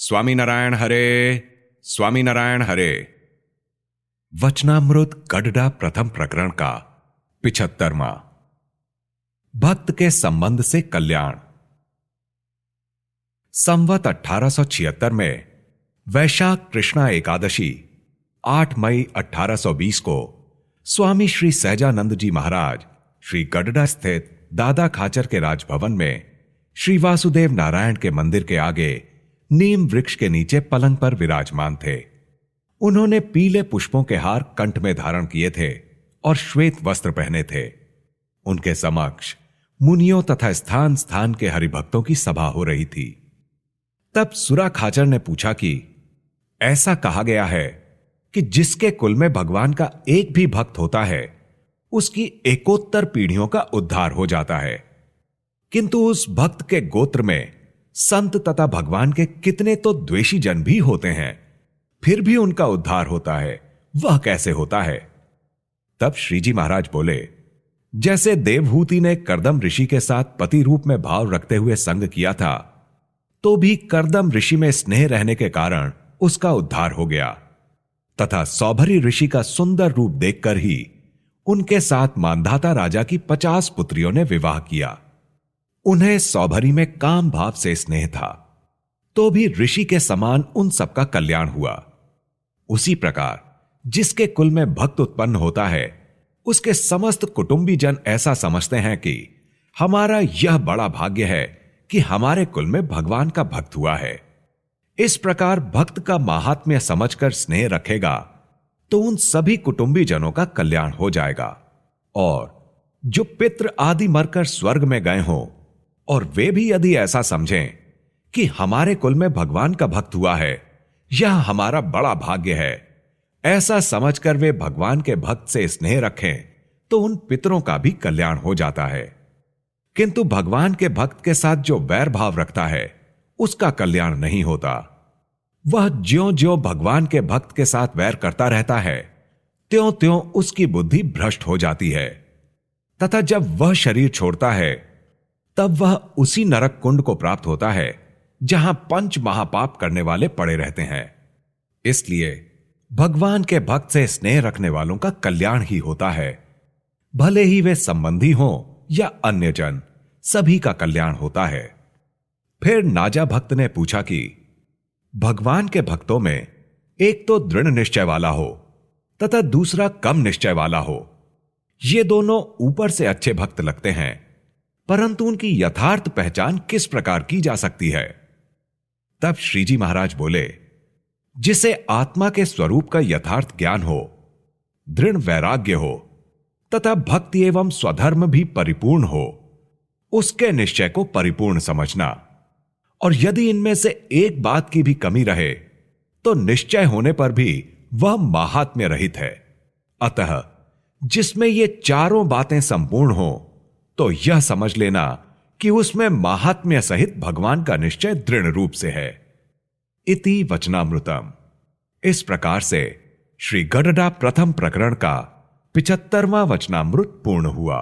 स्वामीनारायण हरे, स्वामीनारायण हरे। वचनामृत गडडा प्रथम प्रकरण का 75वां। भक्त के संबंध से कल्याण। संवत 1876 में वैशाख कृष्णा एकादशी 8 मई 1820 को स्वामी श्री सहजानंद जी महाराज श्री गडडा स्थित दादा खाचर के राजभवन में श्री वासुदेव नारायण के मंदिर के आगे नीम वृक्ष के नीचे पलंग पर विराजमान थे। उन्होंने पीले पुष्पों के हार कंठ में धारण किए थे और श्वेत वस्त्र पहने थे। उनके समक्ष मुनियों तथा स्थान स्थान के हरिभक्तों की सभा हो रही थी। तब सुरा खाचर ने पूछा कि ऐसा कहा गया है कि जिसके कुल में भगवान का एक भी भक्त होता है उसकी एकोत्तर पीढ़ियों का उद्धार हो जाता है, किंतु उस भक्त के गोत्र में संत तथा भगवान के कितने तो द्वेषी जन भी होते हैं, फिर भी उनका उद्धार होता है, वह कैसे होता है? तब श्रीजी महाराज बोले, जैसे देवहूति ने करदम ऋषि के साथ पति रूप में भाव रखते हुए संग किया था, तो भी करदम ऋषि में स्नेह रहने के कारण उसका उद्धार हो गया, तथा सौभरी ऋषि का सुंदर रूप देखकर ही उनके साथ मांधाता राजा की 50 पुत्रियों ने विवाह किया। उन्हें सौभरी में काम भाव से स्नेह था, तो भी ऋषि के समान उन सबका कल्याण हुआ। उसी प्रकार जिसके कुल में भक्त उत्पन्न होता है उसके समस्त कुटुंबी जन ऐसा समझते हैं कि हमारा यह बड़ा भाग्य है कि हमारे कुल में भगवान का भक्त हुआ है। इस प्रकार भक्त का माहात्म्य समझकर स्नेह रखेगा तो उन सभी कुटुंबी जनों का कल्याण हो जाएगा। और जो पितृ आदि मरकर स्वर्ग में गए हों और वे भी यदि ऐसा समझें कि हमारे कुल में भगवान का भक्त हुआ है, यह हमारा बड़ा भाग्य है, ऐसा समझकर वे भगवान के भक्त से स्नेह रखें तो उन पितरों का भी कल्याण हो जाता है। किंतु भगवान के भक्त के साथ जो वैर भाव रखता है उसका कल्याण नहीं होता। वह ज्यों ज्यों भगवान के भक्त के साथ वैर करता रहता है, त्यों त्यों उसकी बुद्धि भ्रष्ट हो जाती है, तथा जब वह शरीर छोड़ता है तब वह उसी नरक कुंड को प्राप्त होता है जहां 5 महापाप करने वाले पड़े रहते हैं। इसलिए भगवान के भक्त से स्नेह रखने वालों का कल्याण ही होता है, भले ही वे संबंधी हों या अन्य जन, सभी का कल्याण होता है। फिर नाजा भक्त ने पूछा कि भगवान के भक्तों में एक तो दृढ़ निश्चय वाला हो तथा दूसरा कम निश्चय वाला हो। ये दोनों ऊपर से अच्छे भक्त लगते हैं, परंतु उनकी यथार्थ पहचान किस प्रकार की जा सकती है? तब श्रीजी महाराज बोले, जिसे आत्मा के स्वरूप का यथार्थ ज्ञान हो, दृढ़ वैराग्य हो तथा भक्ति एवं स्वधर्म भी परिपूर्ण हो, उसके निश्चय को परिपूर्ण समझना। और यदि इनमें से एक बात की भी कमी रहे तो निश्चय होने पर भी वह माहात्म्य रहित है। अतः जिसमें ये चारों बातें संपूर्ण हो तो यह समझ लेना कि उसमें माहात्म्य सहित भगवान का निश्चय दृढ़ रूप से है। इति वचनामृतम। इस प्रकार से श्री गडडा प्रथम प्रकरण का 75वां वचनामृत पूर्ण हुआ।